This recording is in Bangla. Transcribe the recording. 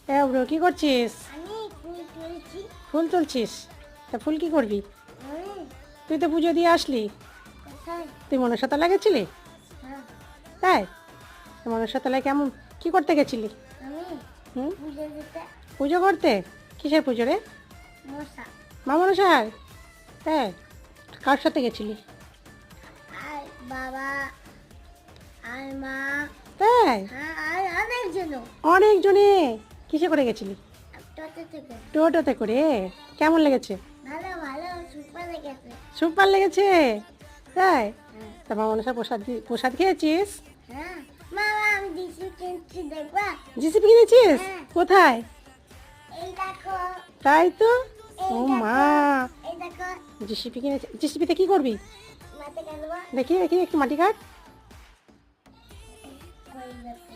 ব্রো কি করছিস? আমি ফুল তুলছি। ফুল তুলছিস? তা ফুল কি করবি? হুম, তুই তো পুজো দিয়ে আসলি। কোথায়? তুই মনসাতলা গেছিলি? হ্যাঁ, তাই? মনসাতলায় কেমন কি করতে গেছিলি? আমি হুম, পুজো দিতে পুজো করতে? কিসের পুজো রে? মশা মা মনসার? তাই? কার সাথে গেছিলি? আর বাবা আর মা, তাই? হ্যাঁ, আর অনেকজন। অনেকজনে। কিসে করে গেছিলি? টোটো থেকে। টোটোতে করে। কেমন লেগেছে? ভালো ভালো সুপার লেগেছে। সুপার লেগেছে। তাই? হ্যাঁ, তা মা মনসার প্রসাদ খেয়েছিস? হ্যাঁ, মামা আমি দিশি কিনছি দেখবা। জিসিপি কিনেছিস? হ্যাঁ। কোথায়? এই দেখো, তাই তো। এই ও দেখো, মা, এই দেখো, জিসিপি কিনেছে। জিসিপিতে কি করবি? মাতে কাটবা। দেখি দেখি একটু মাটি কাট। ওই দেখো।